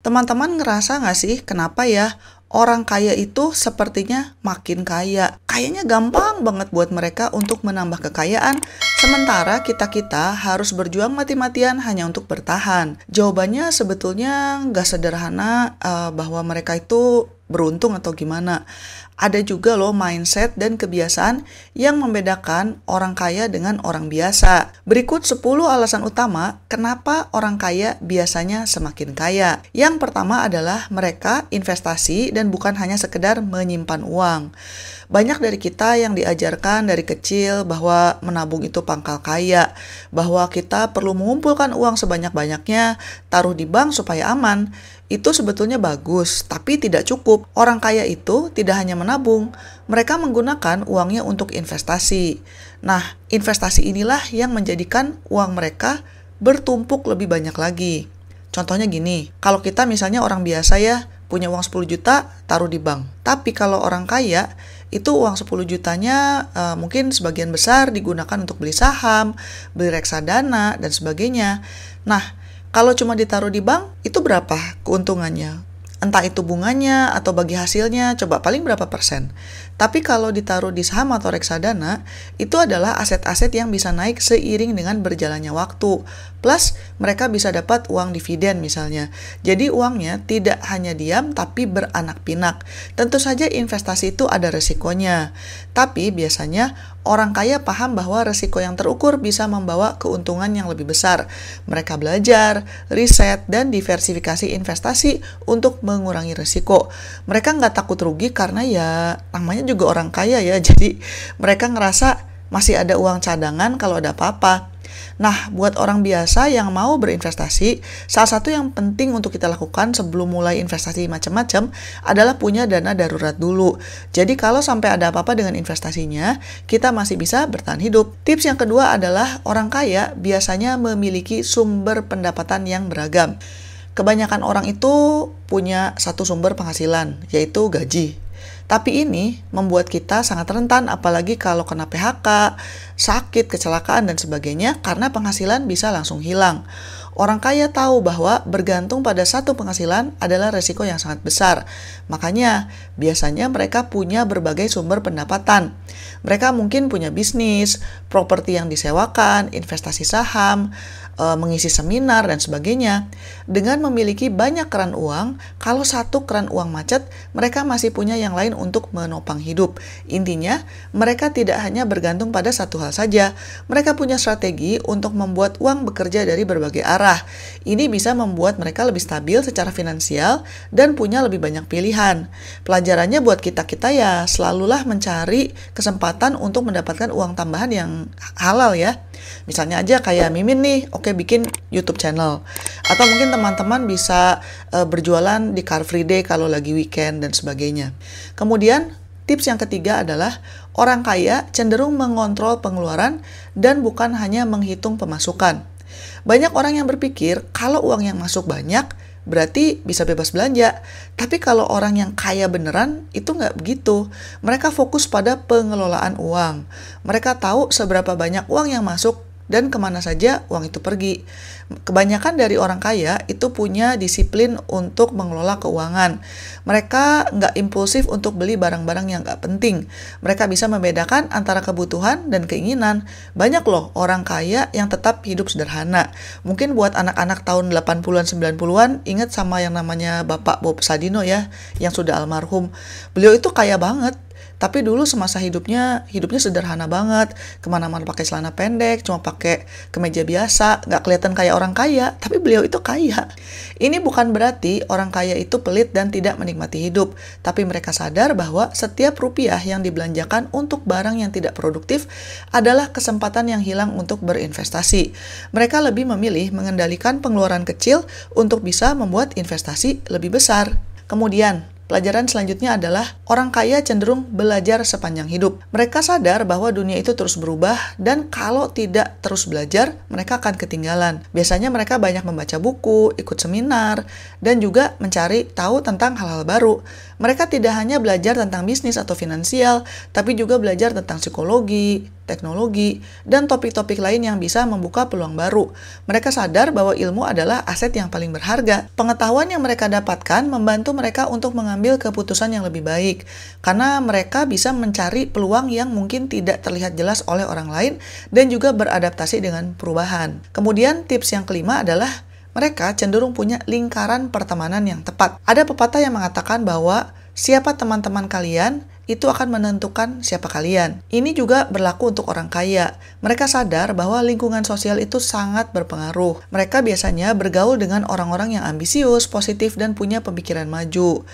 Teman-teman ngerasa nggak sih kenapa ya orang kaya itu sepertinya makin kaya? Kayaknya gampang banget buat mereka untuk menambah kekayaan, sementara kita-kita harus berjuang mati-matian hanya untuk bertahan. Jawabannya sebetulnya nggak sederhana bahwa mereka itu beruntung atau gimana. Ada juga loh mindset dan kebiasaan yang membedakan orang kaya dengan orang biasa. Berikut 10 alasan utama kenapa orang kaya biasanya semakin kaya. Yang pertama adalah mereka investasi dan bukan hanya sekedar menyimpan uang. Banyak dari kita yang diajarkan dari kecil bahwa menabung itu pangkal kaya, bahwa kita perlu mengumpulkan uang sebanyak-banyaknya, taruh di bank supaya aman. Itu sebetulnya bagus, tapi tidak cukup. Orang kaya itu tidak hanya menabung, mereka menggunakan uangnya untuk investasi. Nah, investasi inilah yang menjadikan uang mereka bertumpuk lebih banyak lagi. Contohnya gini, kalau kita misalnya orang biasa ya, punya uang 10 juta, taruh di bank. Tapi kalau orang kaya, itu uang 10 jutanya mungkin sebagian besar digunakan untuk beli saham, beli reksadana, dan sebagainya. Nah, kalau cuma ditaruh di bank, itu berapa keuntungannya? Entah itu bunganya atau bagi hasilnya, coba paling berapa persen. Tapi kalau ditaruh di saham atau reksadana, itu adalah aset-aset yang bisa naik seiring dengan berjalannya waktu. Plus, mereka bisa dapat uang dividen misalnya. Jadi uangnya tidak hanya diam, tapi beranak pinak. Tentu saja investasi itu ada resikonya. Tapi biasanya orang kaya paham bahwa resiko yang terukur bisa membawa keuntungan yang lebih besar. Mereka belajar, riset, dan diversifikasi investasi untuk mengurangi resiko. Mereka nggak takut rugi karena ya namanya juga orang kaya ya, jadi mereka ngerasa masih ada uang cadangan kalau ada apa-apa. Nah, buat orang biasa yang mau berinvestasi, salah satu yang penting untuk kita lakukan sebelum mulai investasi macam-macam adalah punya dana darurat dulu. Jadi kalau sampai ada apa-apa dengan investasinya, kita masih bisa bertahan hidup. Tips yang kedua adalah orang kaya biasanya memiliki sumber pendapatan yang beragam. Kebanyakan orang itu punya satu sumber penghasilan, yaitu gaji. Tapi ini membuat kita sangat rentan apalagi kalau kena PHK, sakit, kecelakaan, dan sebagainya karena penghasilan bisa langsung hilang. Orang kaya tahu bahwa bergantung pada satu penghasilan adalah resiko yang sangat besar. Makanya, biasanya mereka punya berbagai sumber pendapatan. Mereka mungkin punya bisnis, properti yang disewakan, investasi saham, mengisi seminar, dan sebagainya. Dengan memiliki banyak keran uang, kalau satu keran uang macet, mereka masih punya yang lain untuk menopang hidup. Intinya, mereka tidak hanya bergantung pada satu hal saja. Mereka punya strategi untuk membuat uang bekerja dari berbagai arah. Ini bisa membuat mereka lebih stabil secara finansial dan punya lebih banyak pilihan. Pelajarannya buat kita-kita ya, selalulah mencari kesempatan untuk mendapatkan uang tambahan yang halal ya. Misalnya aja kayak Mimin nih, oke bikin YouTube channel. Atau mungkin teman-teman bisa berjualan di Car Free Day kalau lagi weekend dan sebagainya. Kemudian tips yang ketiga adalah orang kaya cenderung mengontrol pengeluaran dan bukan hanya menghitung pemasukan. Banyak orang yang berpikir kalau uang yang masuk banyak berarti bisa bebas belanja. Tapi kalau orang yang kaya beneran, itu nggak begitu. Mereka fokus pada pengelolaan uang. Mereka tahu seberapa banyak uang yang masuk dan kemana saja uang itu pergi. Kebanyakan dari orang kaya itu punya disiplin untuk mengelola keuangan. Mereka nggak impulsif untuk beli barang-barang yang nggak penting. Mereka bisa membedakan antara kebutuhan dan keinginan. Banyak loh orang kaya yang tetap hidup sederhana. Mungkin buat anak-anak tahun 80-an, 90-an, ingat sama yang namanya Bapak Bob Sadino ya, yang sudah almarhum. Beliau itu kaya banget. Tapi dulu semasa hidupnya sederhana banget. Kemana-mana pakai celana pendek, cuma pakai kemeja biasa, nggak kelihatan kayak orang kaya, tapi beliau itu kaya. Ini bukan berarti orang kaya itu pelit dan tidak menikmati hidup, tapi mereka sadar bahwa setiap rupiah yang dibelanjakan untuk barang yang tidak produktif adalah kesempatan yang hilang untuk berinvestasi. Mereka lebih memilih mengendalikan pengeluaran kecil untuk bisa membuat investasi lebih besar. Kemudian, pelajaran selanjutnya adalah orang kaya cenderung belajar sepanjang hidup. Mereka sadar bahwa dunia itu terus berubah dan kalau tidak terus belajar, mereka akan ketinggalan. Biasanya mereka banyak membaca buku, ikut seminar, dan juga mencari tahu tentang hal-hal baru. Mereka tidak hanya belajar tentang bisnis atau finansial, tapi juga belajar tentang psikologi, teknologi, dan topik-topik lain yang bisa membuka peluang baru. Mereka sadar bahwa ilmu adalah aset yang paling berharga. Pengetahuan yang mereka dapatkan membantu mereka untuk mengambil keputusan yang lebih baik, karena mereka bisa mencari peluang yang mungkin tidak terlihat jelas oleh orang lain dan juga beradaptasi dengan perubahan. Kemudian tips yang kelima adalah mereka cenderung punya lingkaran pertemanan yang tepat. Ada pepatah yang mengatakan bahwa siapa teman-teman kalian, itu akan menentukan siapa kalian. Ini juga berlaku untuk orang kaya. Mereka sadar bahwa lingkungan sosial itu sangat berpengaruh. Mereka biasanya bergaul dengan orang-orang yang ambisius, positif, dan punya pemikiran maju.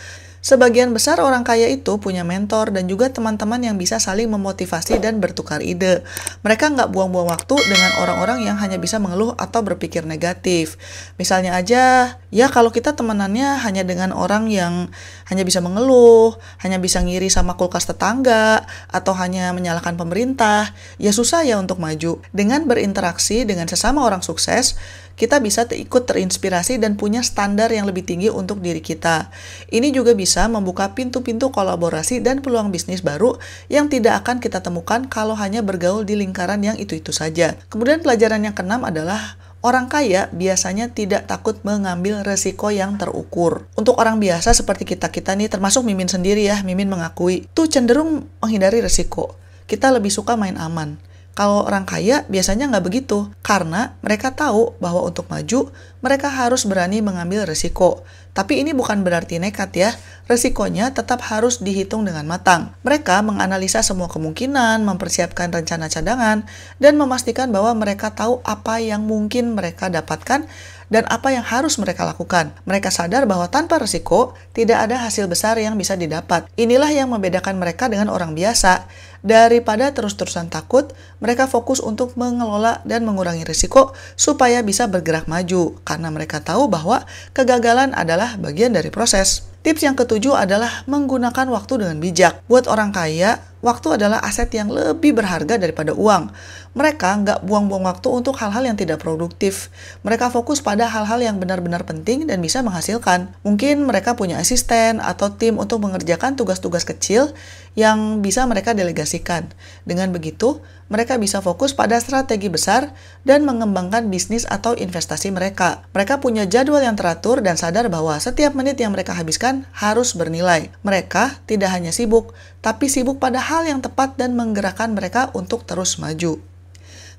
Sebagian besar orang kaya itu punya mentor dan juga teman-teman yang bisa saling memotivasi dan bertukar ide. Mereka nggak buang-buang waktu dengan orang-orang yang hanya bisa mengeluh atau berpikir negatif. Misalnya aja, ya kalau kita temenannya hanya dengan orang yang hanya bisa mengeluh, hanya bisa ngiri sama kulkas tetangga, atau hanya menyalahkan pemerintah, ya susah ya untuk maju. Dengan berinteraksi dengan sesama orang sukses, kita bisa ikut terinspirasi dan punya standar yang lebih tinggi untuk diri kita. Ini juga bisa membuka pintu-pintu kolaborasi dan peluang bisnis baru yang tidak akan kita temukan kalau hanya bergaul di lingkaran yang itu-itu saja. Kemudian pelajaran yang keenam adalah orang kaya biasanya tidak takut mengambil resiko yang terukur. Untuk orang biasa seperti kita-kita nih, termasuk Mimin sendiri ya, Mimin mengakui, tuh cenderung menghindari resiko. Kita lebih suka main aman. Kalau orang kaya biasanya nggak begitu, karena mereka tahu bahwa untuk maju, mereka harus berani mengambil resiko. Tapi ini bukan berarti nekat ya, resikonya tetap harus dihitung dengan matang. Mereka menganalisa semua kemungkinan, mempersiapkan rencana cadangan, dan memastikan bahwa mereka tahu apa yang mungkin mereka dapatkan dan apa yang harus mereka lakukan. Mereka sadar bahwa tanpa resiko, tidak ada hasil besar yang bisa didapat. Inilah yang membedakan mereka dengan orang biasa. Daripada terus-terusan takut, mereka fokus untuk mengelola dan mengurangi risiko supaya bisa bergerak maju, karena mereka tahu bahwa kegagalan adalah bagian dari proses. Tips yang ketujuh adalah menggunakan waktu dengan bijak. Buat orang kaya, waktu adalah aset yang lebih berharga daripada uang. Mereka nggak buang-buang waktu untuk hal-hal yang tidak produktif. Mereka fokus pada hal-hal yang benar-benar penting dan bisa menghasilkan. Mungkin mereka punya asisten atau tim untuk mengerjakan tugas-tugas kecil yang bisa mereka delegasikan. Dengan begitu, mereka bisa fokus pada strategi besar dan mengembangkan bisnis atau investasi mereka. Mereka punya jadwal yang teratur dan sadar bahwa setiap menit yang mereka habiskan harus bernilai. Mereka tidak hanya sibuk, tapi sibuk pada hal yang tepat dan menggerakkan mereka untuk terus maju.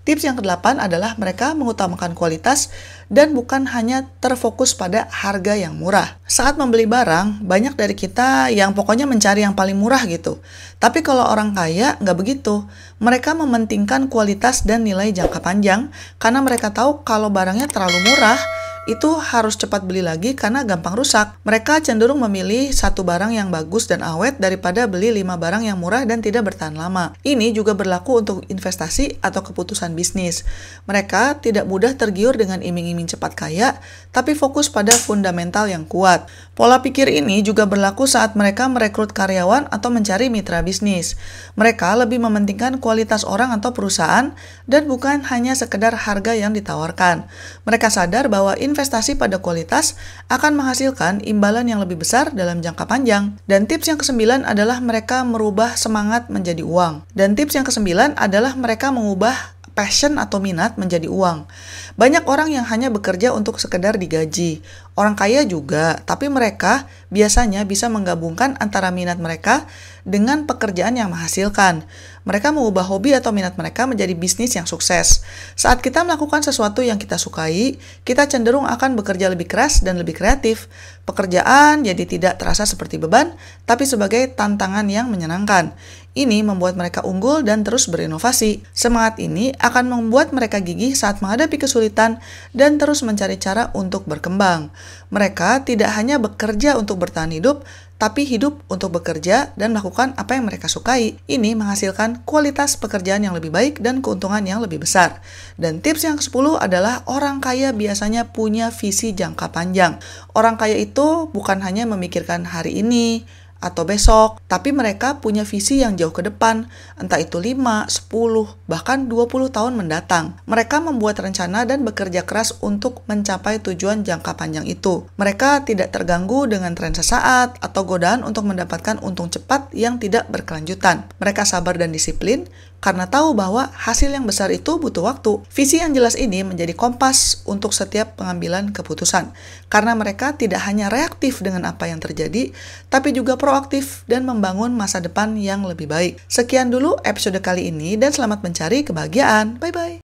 Tips yang kedelapan adalah mereka mengutamakan kualitas dan bukan hanya terfokus pada harga yang murah. Saat membeli barang, banyak dari kita yang pokoknya mencari yang paling murah gitu. Tapi kalau orang kaya, nggak begitu. Mereka mementingkan kualitas dan nilai jangka panjang karena mereka tahu kalau barangnya terlalu murah, itu harus cepat beli lagi karena gampang rusak. Mereka cenderung memilih satu barang yang bagus dan awet daripada beli 5 barang yang murah dan tidak bertahan lama. Ini juga berlaku untuk investasi atau keputusan bisnis. Mereka tidak mudah tergiur dengan iming-iming cepat kaya, tapi fokus pada fundamental yang kuat. Pola pikir ini juga berlaku saat mereka merekrut karyawan atau mencari mitra bisnis. Mereka lebih mementingkan kualitas orang atau perusahaan dan bukan hanya sekedar harga yang ditawarkan. Mereka sadar bahwa investasi pada kualitas akan menghasilkan imbalan yang lebih besar dalam jangka panjang. Dan tips yang kesembilan adalah mereka merubah semangat menjadi uang. Dan tips yang kesembilan adalah mereka mengubah passion atau minat menjadi uang. Banyak orang yang hanya bekerja untuk sekedar digaji. Orang kaya juga, tapi mereka biasanya bisa menggabungkan antara minat mereka dengan pekerjaan yang menghasilkan. Mereka mengubah hobi atau minat mereka menjadi bisnis yang sukses. Saat kita melakukan sesuatu yang kita sukai, kita cenderung akan bekerja lebih keras dan lebih kreatif. Pekerjaan jadi tidak terasa seperti beban, tapi sebagai tantangan yang menyenangkan. Ini membuat mereka unggul dan terus berinovasi. Semangat ini akan membuat mereka gigih saat menghadapi kesulitan dan terus mencari cara untuk berkembang. Mereka tidak hanya bekerja untuk bertahan hidup, tapi hidup untuk bekerja dan melakukan apa yang mereka sukai. Ini menghasilkan kualitas pekerjaan yang lebih baik dan keuntungan yang lebih besar. Dan tips yang ke-10 adalah orang kaya biasanya punya visi jangka panjang. Orang kaya itu bukan hanya memikirkan hari ini atau besok, tapi mereka punya visi yang jauh ke depan, entah itu 5, 10, bahkan 20 tahun mendatang. Mereka membuat rencana dan bekerja keras untuk mencapai tujuan jangka panjang itu. Mereka tidak terganggu dengan tren sesaat atau godaan untuk mendapatkan untung cepat yang tidak berkelanjutan. Mereka sabar dan disiplin karena tahu bahwa hasil yang besar itu butuh waktu. Visi yang jelas ini menjadi kompas untuk setiap pengambilan keputusan, karena mereka tidak hanya reaktif dengan apa yang terjadi, tapi juga proaktif dan membangun masa depan yang lebih baik. Sekian dulu episode kali ini dan selamat mencari kebahagiaan. Bye-bye.